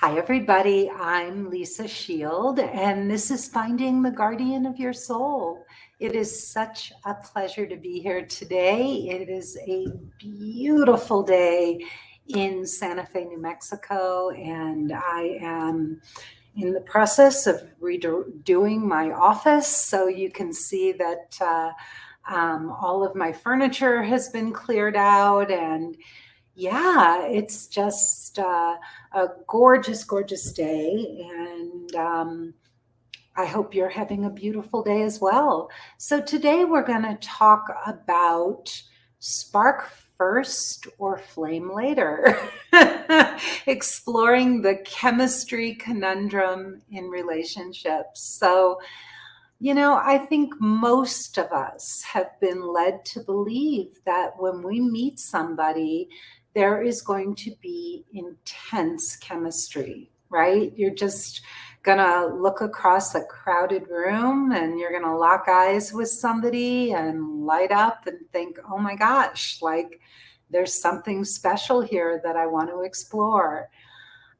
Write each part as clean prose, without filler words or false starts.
Hi, everybody. I'm Lisa Shield, and this is Finding the Guardian of Your Soul. It is such a pleasure to be here today. It is a beautiful day in Santa Fe, New Mexico, and I am in the process of redoing my office. So you can see that all of my furniture has been cleared out, and yeah, it's just a gorgeous, gorgeous day. And I hope you're having a beautiful day as well. So today we're going to talk about spark first or flame later, exploring the chemistry conundrum in relationships. So, I think most of us have been led to believe that when we meet somebody, there is going to be intense chemistry, right? You're just going to look across a crowded room and you're going to lock eyes with somebody and light up and think, oh my gosh, like there's something special here that I want to explore.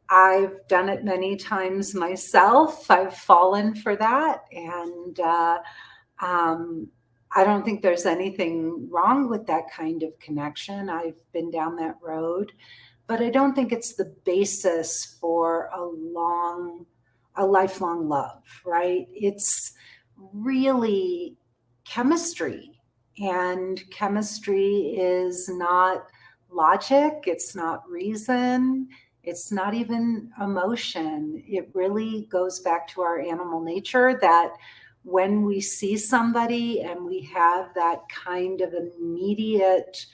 I've done it many times myself. I've fallen for that. And I don't think there's anything wrong with that kind of connection. I've been down that road, but I don't think it's the basis for a lifelong love, right? It's really chemistry. And chemistry is not logic, it's not reason, it's not even emotion. It really goes back to our animal nature that when we see somebody and we have that kind of immediate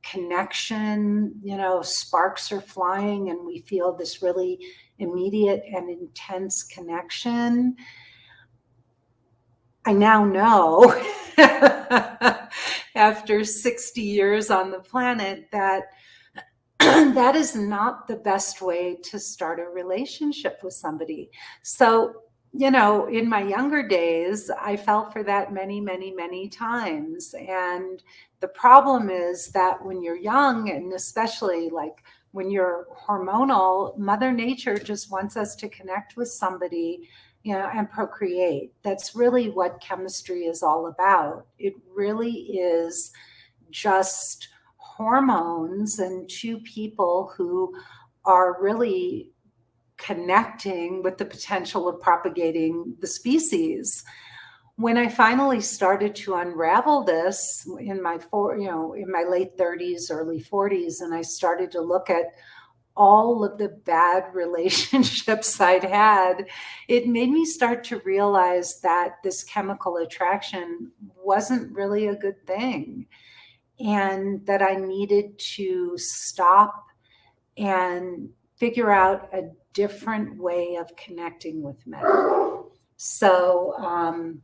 connection, sparks are flying and we feel this really immediate and intense connection. I now know after 60 years on the planet that that is not the best way to start a relationship with somebody. So, in my younger days, I fell for that many, many, many times. And the problem is that when you're young, and especially like when you're hormonal, Mother Nature just wants us to connect with somebody, and procreate. That's really what chemistry is all about. It really is just hormones and two people who are really connecting with the potential of propagating the species. When I finally started to unravel this in my late 30s, early 40s, and I started to look at all of the bad relationships I'd had, it made me start to realize that this chemical attraction wasn't really a good thing, and that I needed to stop and figure out a different way of connecting with men. So I'm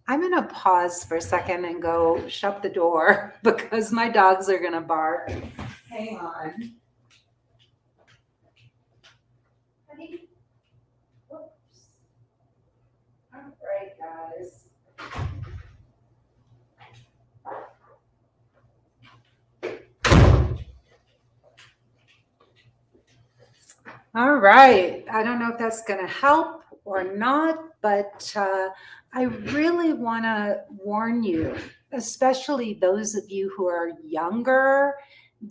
going to pause for a second and go shut the door because my dogs are going to bark. Hang on. Honey? Whoops. All right, guys. All right. I don't know if that's going to help or not, but I really want to warn you, especially those of you who are younger,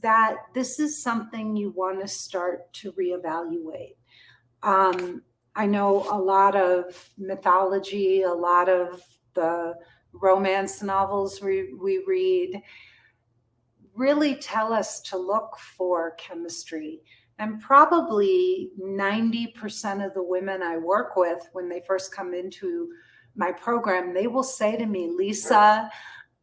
that this is something you want to start to reevaluate. I know a lot of mythology, a lot of the romance novels we read really tell us to look for chemistry. And probably 90% of the women I work with, when they first come into my program, they will say to me, Lisa,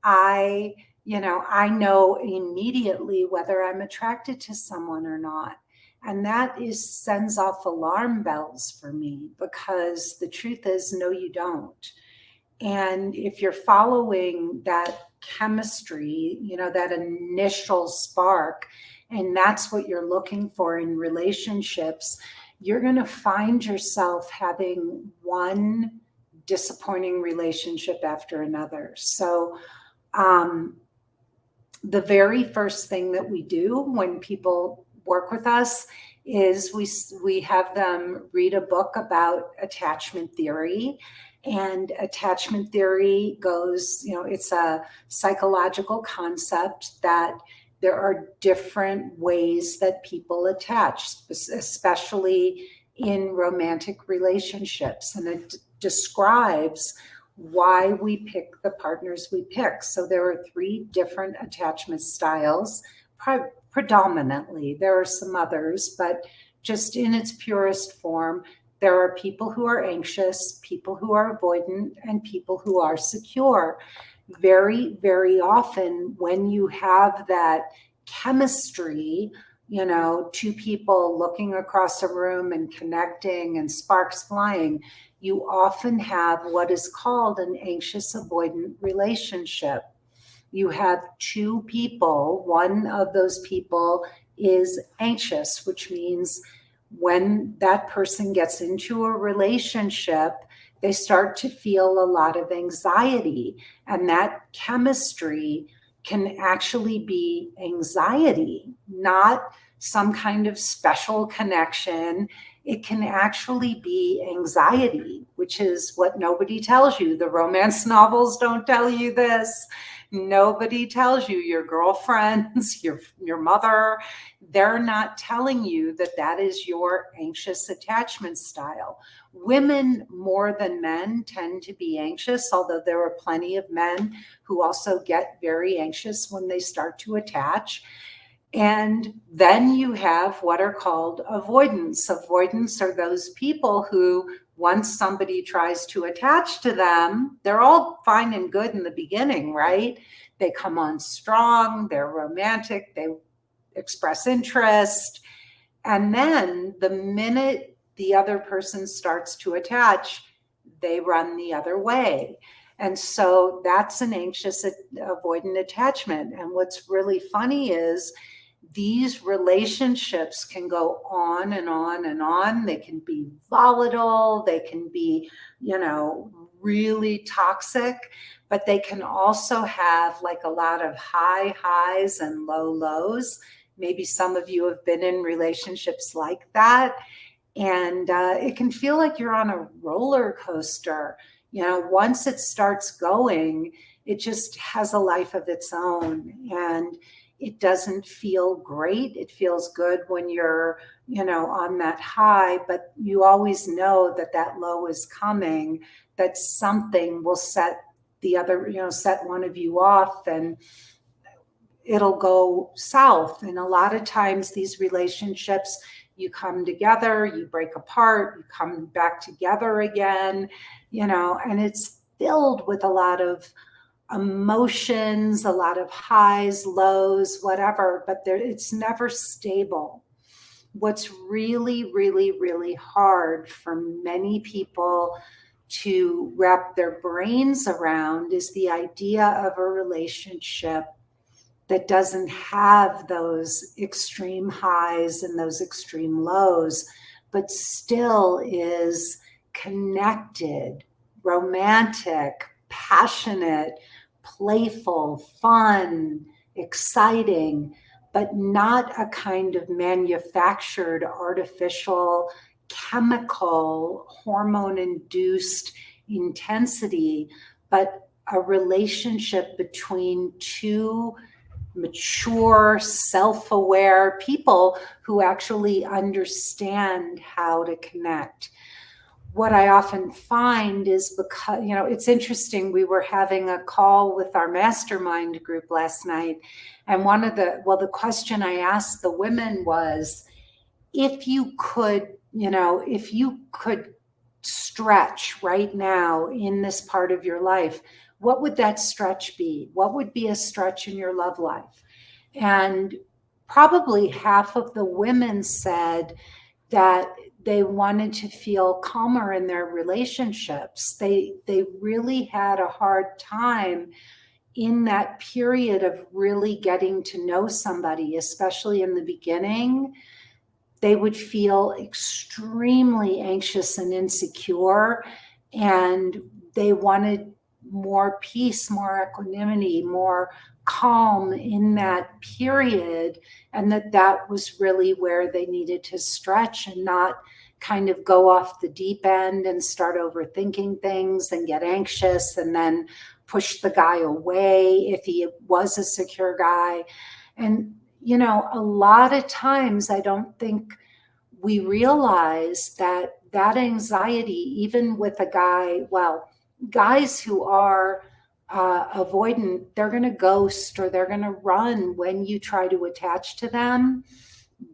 I know immediately whether I'm attracted to someone or not. And that sends off alarm bells for me, because the truth is, no, you don't. And if you're following that chemistry, that initial spark, and that's what you're looking for in relationships, you're going to find yourself having one disappointing relationship after another. So, the very first thing that we do when people work with us is we have them read a book about attachment theory. And attachment theory goes, it's a psychological concept that there are different ways that people attach, especially in romantic relationships. And it describes why we pick the partners we pick. So there are 3 different attachment styles, predominantly. There are some others, but just in its purest form, there are people who are anxious, people who are avoidant, and people who are secure. Very, very often when you have that chemistry, 2 people looking across a room and connecting and sparks flying, you often have what is called an anxious avoidant relationship. You have 2 people, one of those people is anxious, which means when that person gets into a relationship, they start to feel a lot of anxiety. And that chemistry can actually be anxiety, not some kind of special connection. It can actually be anxiety, which is what nobody tells you. The romance novels don't tell you this. Nobody tells you, your girlfriends, your mother, they're not telling you that that is your anxious attachment style. Women more than men tend to be anxious, although there are plenty of men who also get very anxious when they start to attach. And then you have what are called avoidance. Avoidance are those people who, once somebody tries to attach to them, they're all fine and good in the beginning, right? They come on strong, they're romantic, they express interest. And then the minute the other person starts to attach, they run the other way. And so that's an anxious avoidant attachment. And what's really funny is these relationships can go on and on and on. They can be volatile. They can be, really toxic, but they can also have like a lot of high highs and low lows. Maybe some of you have been in relationships like that. And it can feel like you're on a roller coaster. Once it starts going, it just has a life of its own. And it doesn't feel great. It feels good when you're, on that high, but you always know that that low is coming, that something will set the other, set one of you off and it'll go south. And a lot of times these relationships, you come together, you break apart, you come back together again, and it's filled with a lot of emotions, a lot of highs, lows, whatever, but it's never stable. What's really, really, really hard for many people to wrap their brains around is the idea of a relationship that doesn't have those extreme highs and those extreme lows, but still is connected, romantic, passionate, playful, fun, exciting, but not a kind of manufactured, artificial, chemical, hormone-induced intensity, but a relationship between 2 mature, self-aware people who actually understand how to connect. What I often find is because, it's interesting, we were having a call with our mastermind group last night, and the question I asked the women was, if you could stretch right now in this part of your life, what would that stretch be? What would be a stretch in your love life? And probably half of the women said that they wanted to feel calmer in their relationships. They really had a hard time in that period of really getting to know somebody, especially in the beginning. They would feel extremely anxious and insecure, and they wanted more peace, more equanimity, more calm in that period, and that was really where they needed to stretch and not kind of go off the deep end and start overthinking things and get anxious and then push the guy away if he was a secure guy. And, a lot of times I don't think we realize that anxiety, even with a guy, well, guys who are avoidant, they're going to ghost or they're going to run when you try to attach to them.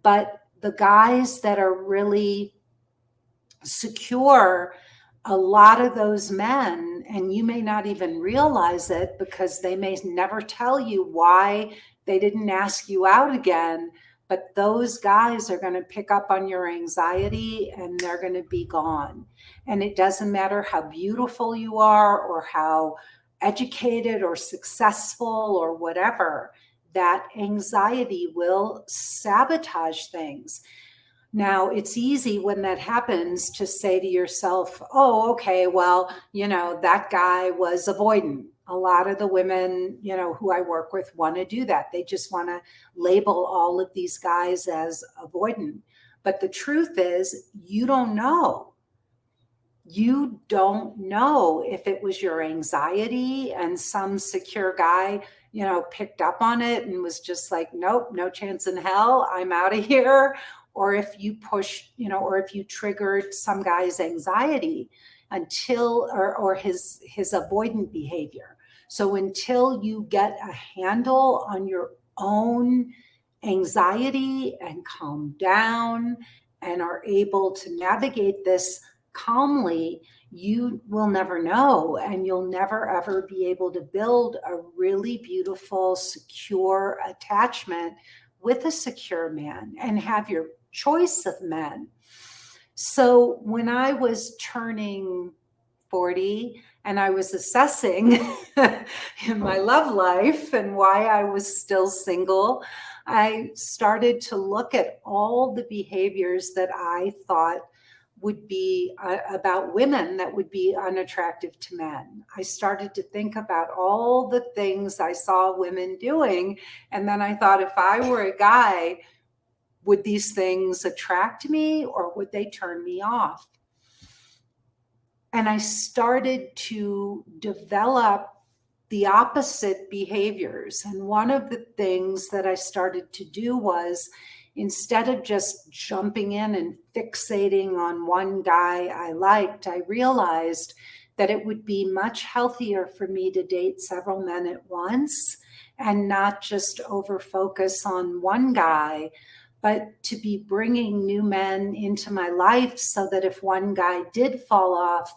But the guys that are really secure, a lot of those men, and you may not even realize it because they may never tell you why they didn't ask you out again, but those guys are going to pick up on your anxiety and they're going to be gone. And it doesn't matter how beautiful you are or how educated or successful or whatever, that anxiety will sabotage things. Now, it's easy when that happens to say to yourself, oh, okay, well, that guy was avoidant. A lot of the women, who I work with want to do that. They just want to label all of these guys as avoidant. But the truth is, you don't know. You don't know if it was your anxiety and some secure guy, picked up on it and was just like, nope, no chance in hell, I'm out of here. Or if you pushed, or if you triggered some guy's anxiety or his avoidant behavior. So until you get a handle on your own anxiety and calm down and are able to navigate this calmly, you will never know, and you'll never ever be able to build a really beautiful, secure attachment with a secure man and have your choice of men. So when I was turning 40 and I was assessing in my love life and why I was still single, I started to look at all the behaviors that I thought would be about women that would be unattractive to men. I started to think about all the things I saw women doing. And then I thought, if I were a guy, would these things attract me or would they turn me off? And I started to develop the opposite behaviors. And one of the things that I started to do was, instead of just jumping in and fixating on one guy I liked, I realized that it would be much healthier for me to date several men at once and not just over focus on one guy, but to be bringing new men into my life so that if one guy did fall off,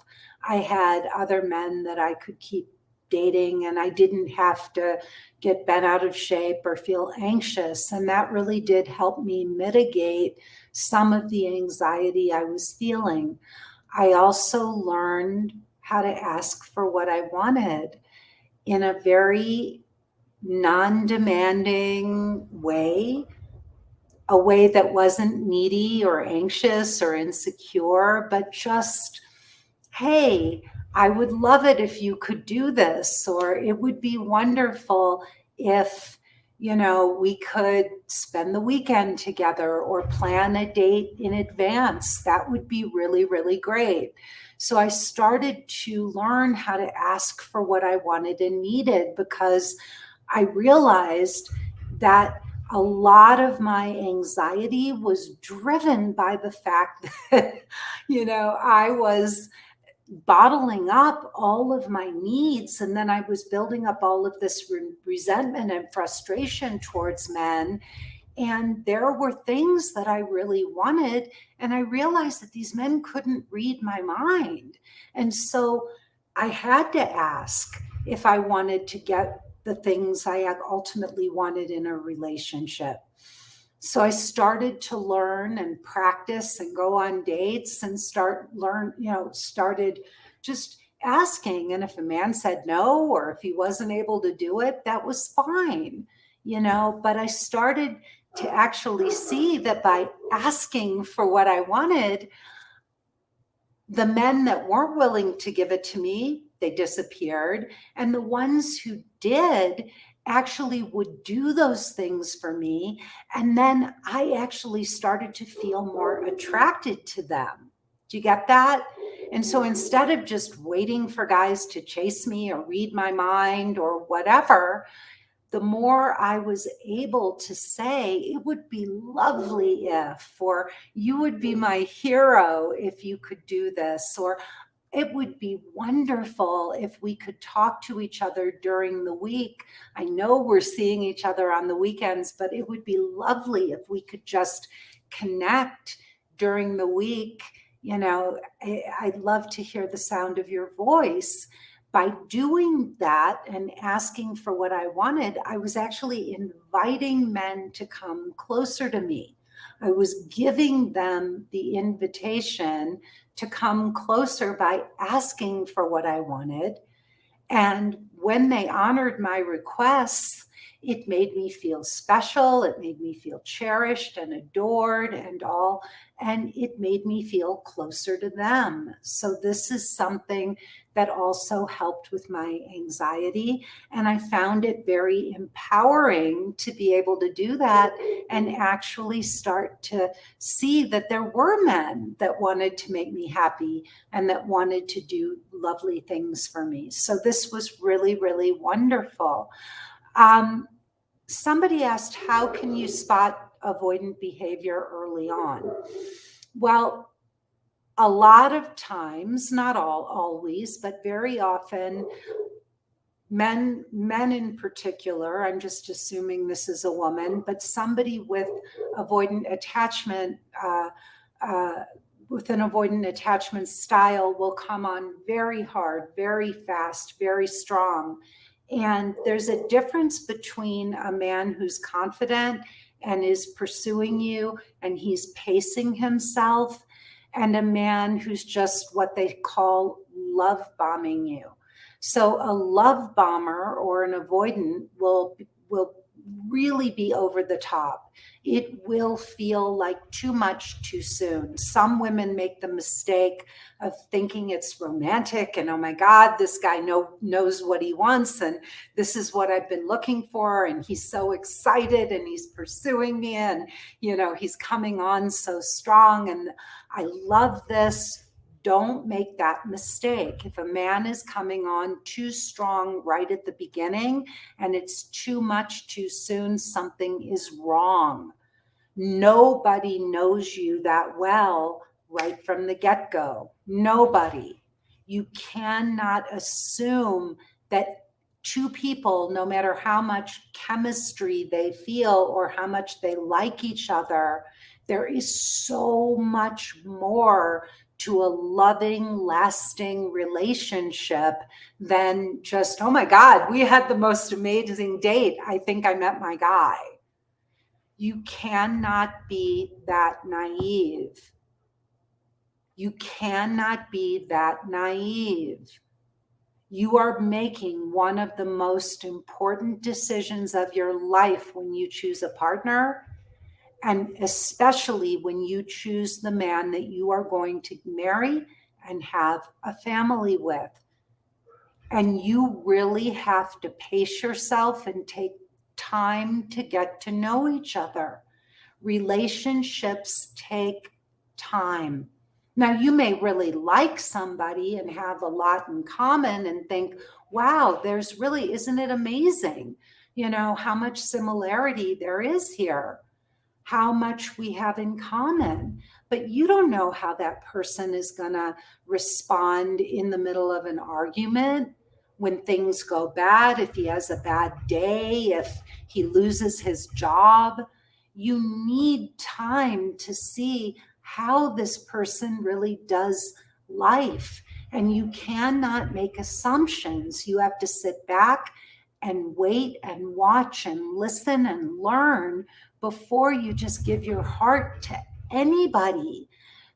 I had other men that I could keep dating and I didn't have to get bent out of shape or feel anxious. And that really did help me mitigate some of the anxiety I was feeling. I also learned how to ask for what I wanted in a very non-demanding way, a way that wasn't needy or anxious or insecure, but just, hey, I would love it if you could do this, or it would be wonderful if, we could spend the weekend together or plan a date in advance. That would be really, really great. So I started to learn how to ask for what I wanted and needed because I realized that a lot of my anxiety was driven by the fact that, I was bottling up all of my needs. And then I was building up all of this resentment and frustration towards men. And there were things that I really wanted. And I realized that these men couldn't read my mind. And so I had to ask if I wanted to get the things I ultimately wanted in a relationship. So I started to learn and practice and go on dates and started just asking. And if a man said no, or if he wasn't able to do it, that was fine, but I started to actually see that by asking for what I wanted, the men that weren't willing to give it to me, they disappeared. And the ones who did actually would do those things for me. And then I actually started to feel more attracted to them. Do you get that? And so instead of just waiting for guys to chase me or read my mind or whatever, the more I was able to say, it would be lovely if, or you would be my hero if you could do this, or it would be wonderful if we could talk to each other during the week. I know we're seeing each other on the weekends, but it would be lovely if we could just connect during the week. You know, I'd love to hear the sound of your voice. By doing that and asking for what I wanted, I was actually inviting men to come closer to me. I was giving them the invitation to come closer by asking for what I wanted. And when they honored my requests, it made me feel special. It made me feel cherished and adored and all. And it made me feel closer to them. So this is something that also helped with my anxiety. And I found it very empowering to be able to do that and actually start to see that there were men that wanted to make me happy and that wanted to do lovely things for me. So this was really, really wonderful. Somebody asked, how can you spot avoidant behavior early on? Well, a lot of times, not always, but very often, men in particular, I'm just assuming this is a woman, but somebody with avoidant attachment, with an avoidant attachment style will come on very hard, very fast, very strong. And there's a difference between a man who's confident and is pursuing you and he's pacing himself, and a man who's just what they call love bombing you. So a love bomber or an avoidant will really be over the top. It will feel like too much too soon. Some women make the mistake of thinking it's romantic and, oh my God, this guy knows what he wants and this is what I've been looking for and he's so excited and he's pursuing me and, you know, he's coming on so strong and I love this. Don't make that mistake. If a man is coming on too strong right at the beginning and it's too much too soon, something is wrong. Nobody knows you that well right from the get-go. Nobody. You cannot assume that two people, no matter how much chemistry they feel or how much they like each other, there is so much more to a loving, lasting relationship than just, oh my God, we had the most amazing date. I think I met my guy. You cannot be that naive. You cannot be that naive. You are making one of the most important decisions of your life when you choose a partner, and especially when you choose the man that you are going to marry and have a family with. And you really have to pace yourself and take time to get to know each other. Relationships take time. Now, you may really like somebody and have a lot in common and think, wow, there's really, isn't it amazing, you know, how much similarity there is here, how much we have in common. But you don't know how that person is going to respond in the middle of an argument, when things go bad, if he has a bad day, if he loses his job. You need time to see how this person really does life. And you cannot make assumptions. You have to sit back and wait and watch and listen and learn before you just give your heart to anybody.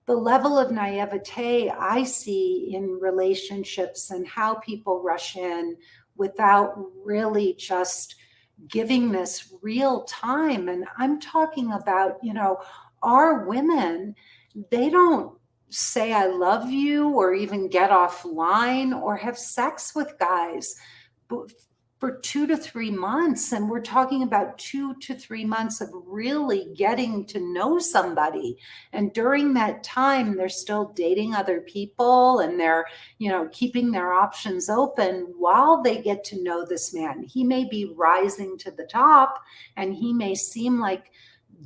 The level of naivete I see in relationships and how people rush in without really just giving this real time. And I'm talking about, you know, our women, they don't say I love you or even get offline or have sex with guys for 2 to 3 months. And we're talking about 2 to 3 months of really getting to know somebody. And during that time, they're still dating other people and they're, keeping their options open while they get to know this man. He may be rising to the top and he may seem like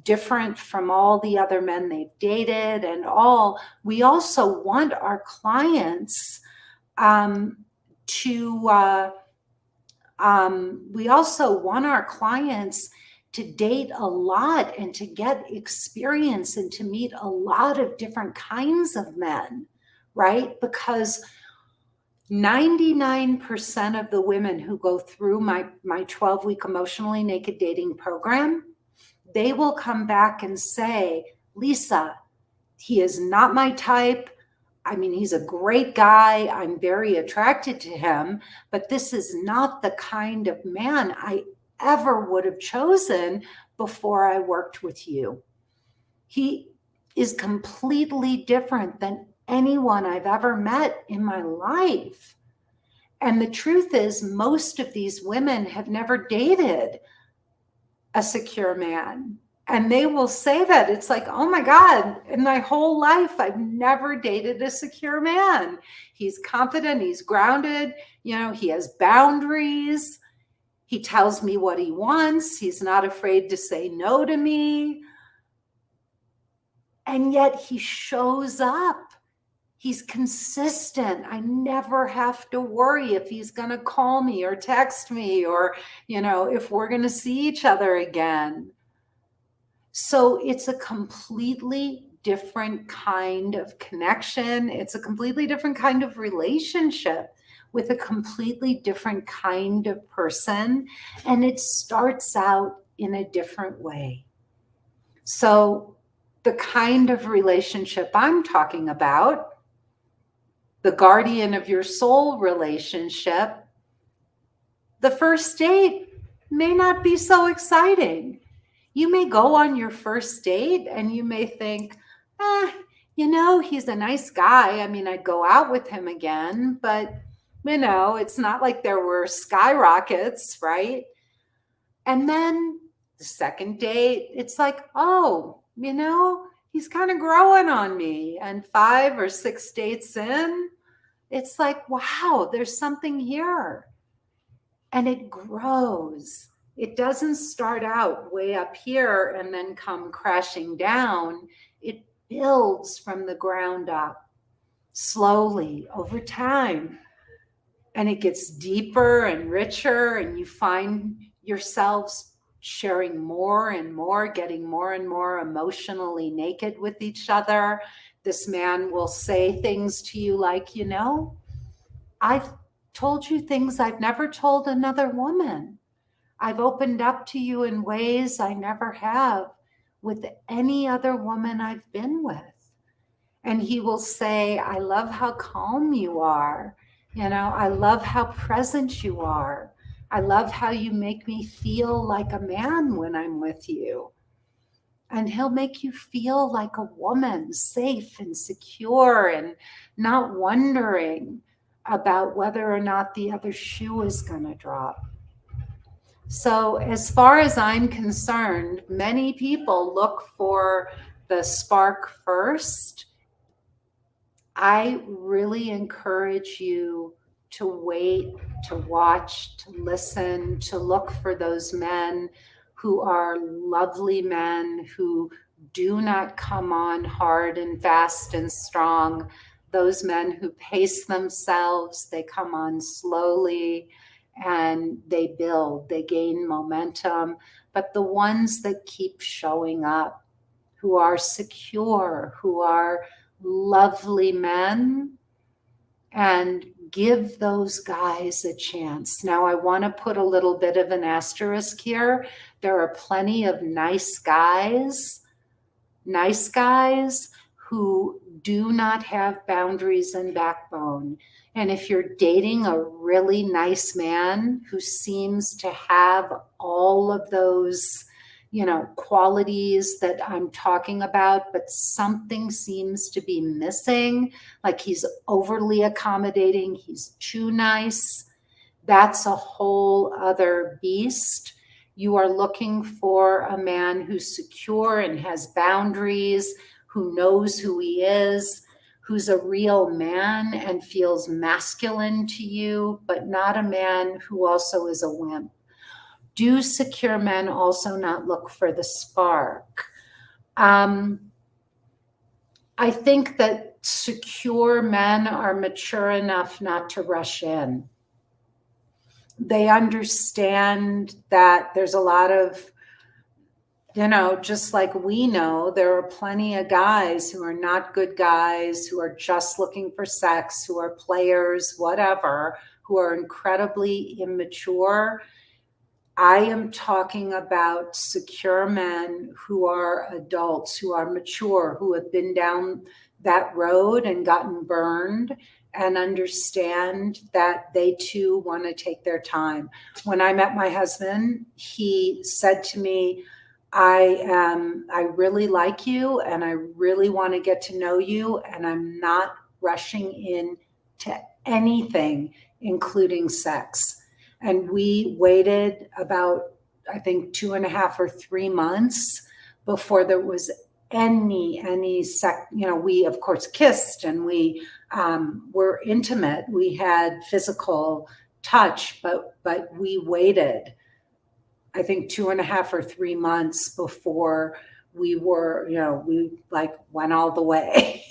different from all the other men they've dated and all. We also want our clients we also want our clients to date a lot and to get experience and to meet a lot of different kinds of men, right? Because 99% of the women who go through my 12-week emotionally naked dating program, they will come back and say, Lisa, he is not my type. I mean, he's a great guy. I'm very attracted to him, but this is not the kind of man I ever would have chosen before I worked with you. He is completely different than anyone I've ever met in my life. And the truth is, most of these women have never dated a secure man. And they will say that. It's like, oh my God, in my whole life, I've never dated a secure man. He's confident, he's grounded, he has boundaries. He tells me what he wants. He's not afraid to say no to me. And yet he shows up. He's consistent. I never have to worry if he's going to call me or text me or, if we're going to see each other again. So it's a completely different kind of connection. It's a completely different kind of relationship with a completely different kind of person. And it starts out in a different way. So the kind of relationship I'm talking about, the guardian of your soul relationship, the first date may not be so exciting. You may go on your first date and you may think, he's a nice guy. I mean, I'd go out with him again, but, it's not like there were skyrockets, right? And then the second date, it's like, he's kind of growing on me. And 5 or 6 dates in, it's like, wow, there's something here. And it grows. It doesn't start out way up here and then come crashing down. It builds from the ground up slowly over time. And it gets deeper and richer, and you find yourselves sharing more and more, getting more and more emotionally naked with each other. This man will say things to you like, I've told you things I've never told another woman. I've opened up to you in ways I never have with any other woman I've been with. And he will say, I love how calm you are. I love how present you are. I love how you make me feel like a man when I'm with you. And he'll make you feel like a woman, safe and secure and not wondering about whether or not the other shoe is going to drop. So as far as I'm concerned, many people look for the spark first. I really encourage you to wait, to watch, to listen, to look for those men who are lovely men who do not come on hard and fast and strong. Those men who pace themselves, they come on slowly and they build, they gain momentum. But the ones that keep showing up, who are secure, who are lovely men, and give those guys a chance. Now, I want to put a little bit of an asterisk here. There are plenty of nice guys who do not have boundaries and backbone. And if you're dating a really nice man who seems to have all of those qualities that I'm talking about, but something seems to be missing. Like he's overly accommodating, he's too nice. That's a whole other beast. You are looking for a man who's secure and has boundaries, who knows who he is, who's a real man and feels masculine to you, but not a man who also is a wimp. Do secure men also not look for the spark? I think that secure men are mature enough not to rush in. They understand that there's a lot of, just like we know, there are plenty of guys who are not good guys, who are just looking for sex, who are players, whatever, who are incredibly immature. I am talking about secure men who are adults, who are mature, who have been down that road and gotten burned and understand that they too want to take their time. When I met my husband, he said to me, I really like you and I really want to get to know you, and I'm not rushing in to anything, including sex. And we waited about, I think, 2.5 or 3 months before there was any sex. We of course kissed and we were intimate. We had physical touch, but we waited, I think, 2.5 or 3 months before we were, we like went all the way,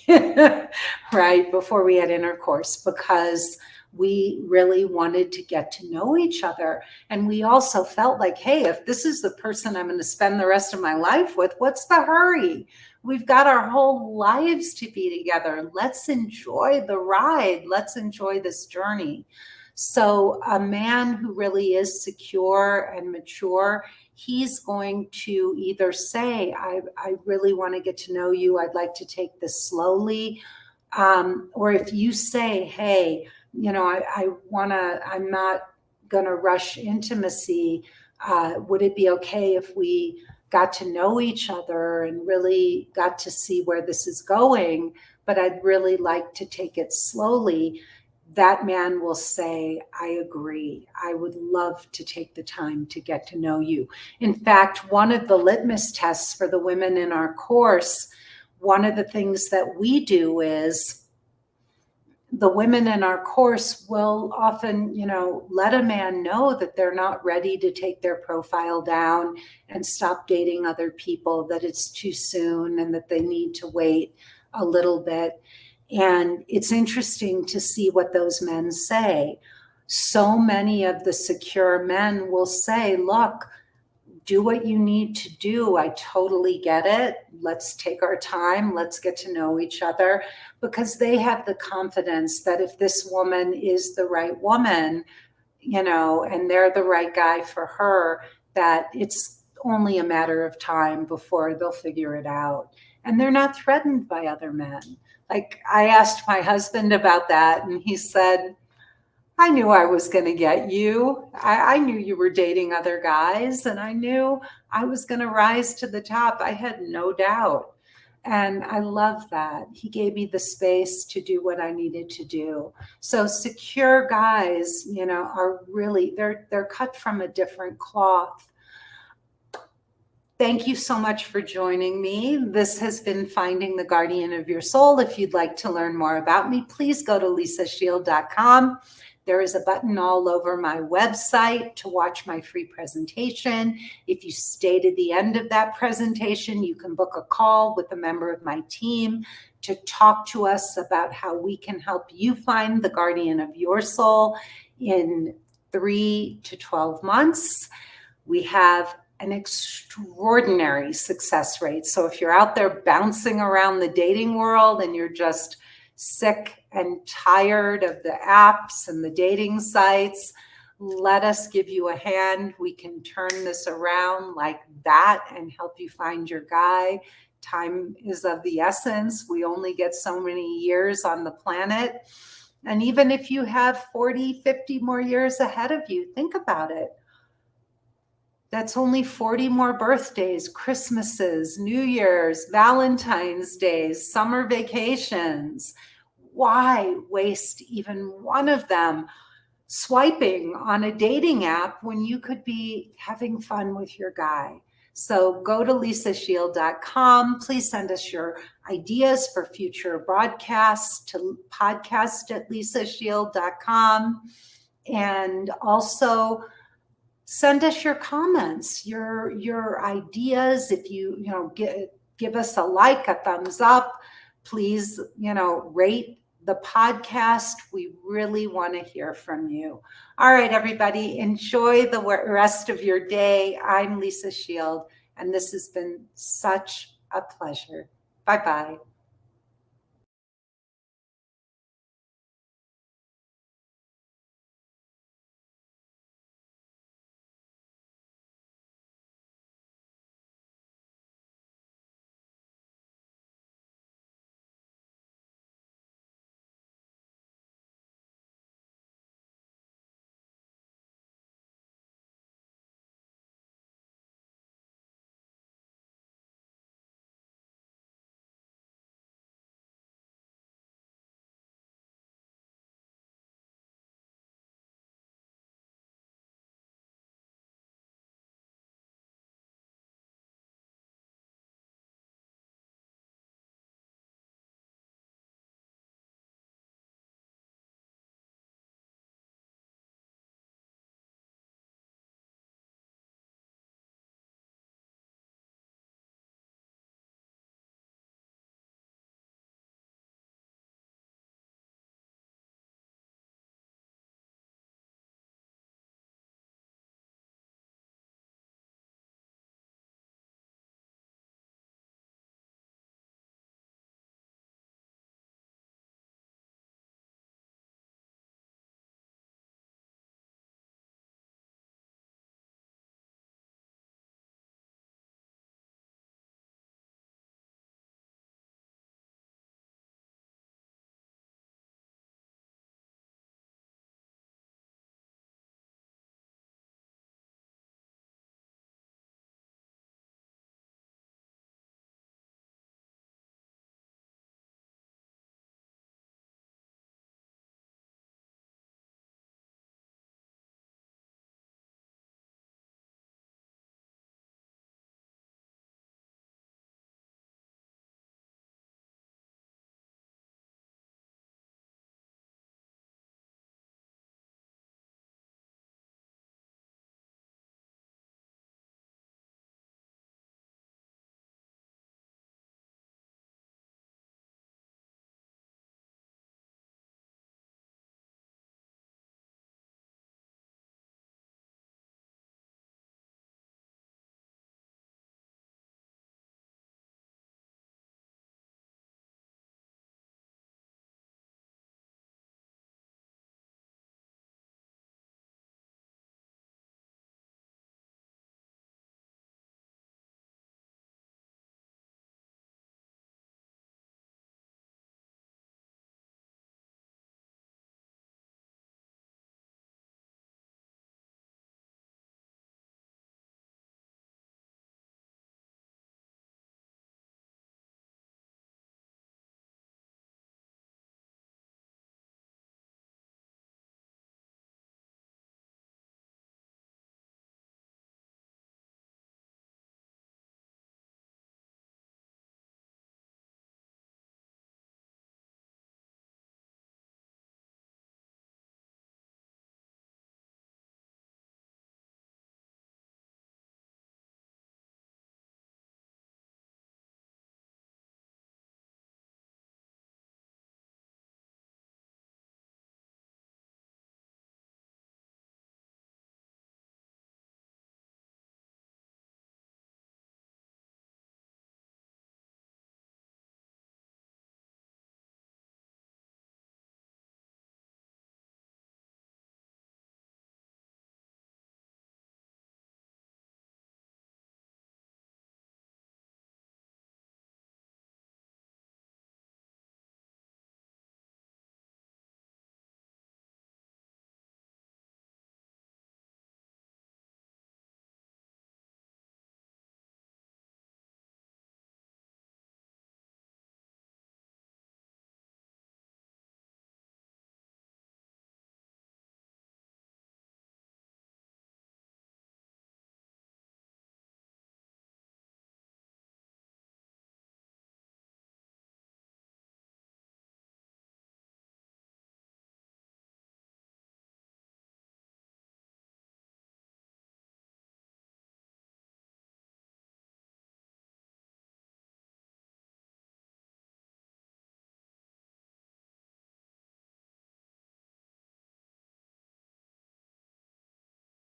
right? Before we had intercourse, because we really wanted to get to know each other. And we also felt like, hey, if this is the person I'm going to spend the rest of my life with, what's the hurry? We've got our whole lives to be together. Let's enjoy the ride. Let's enjoy this journey. So a man who really is secure and mature, he's going to either say, I really want to get to know you. I'd like to take this slowly. Or if you say, hey, I'm not going to rush intimacy. Would it be okay if we got to know each other and really got to see where this is going? But I'd really like to take it slowly. That man will say, I agree. I would love to take the time to get to know you. In fact, one of the litmus tests for the women in our course, one of the things that we do is the women in our course will often, let a man know that they're not ready to take their profile down and stop dating other people, that it's too soon and that they need to wait a little bit. And it's interesting to see what those men say. So many of the secure men will say, look, do what you need to do. I totally get it. Let's take our time. Let's get to know each other, because they have the confidence that if this woman is the right woman, and they're the right guy for her, that it's only a matter of time before they'll figure it out. And they're not threatened by other men. Like, I asked my husband about that, and he said, I knew I was going to get you. I knew you were dating other guys, and I knew I was going to rise to the top. I had no doubt. And I love that. He gave me the space to do what I needed to do. So secure guys, are really, they're cut from a different cloth. Thank you so much for joining me. This has been Finding the Guardian of Your Soul. If you'd like to learn more about me, please go to lisashield.com. There is a button all over my website to watch my free presentation. If you stay to the end of that presentation, you can book a call with a member of my team to talk to us about how we can help you find the guardian of your soul in 3 to 12 months. We have an extraordinary success rate. So if you're out there bouncing around the dating world and you're just sick and tired of the apps and the dating sites, let us give you a hand. We can turn this around like that and help you find your guy. Time is of the essence. We only get so many years on the planet. And even if you have 40, 50 more years ahead of you, think about it. That's only 40 more birthdays, Christmases, New Year's, Valentine's Days, summer vacations. Why waste even one of them swiping on a dating app when you could be having fun with your guy? So go to lisashield.com. Please send us your ideas for future broadcasts to podcast@lisashield.com. And also send us your comments, your ideas. If you give us a like, a thumbs up, please, rate the podcast. We really want to hear from you. All right, everybody, enjoy the rest of your day. I'm Lisa Shield, and this has been such a pleasure. Bye-bye.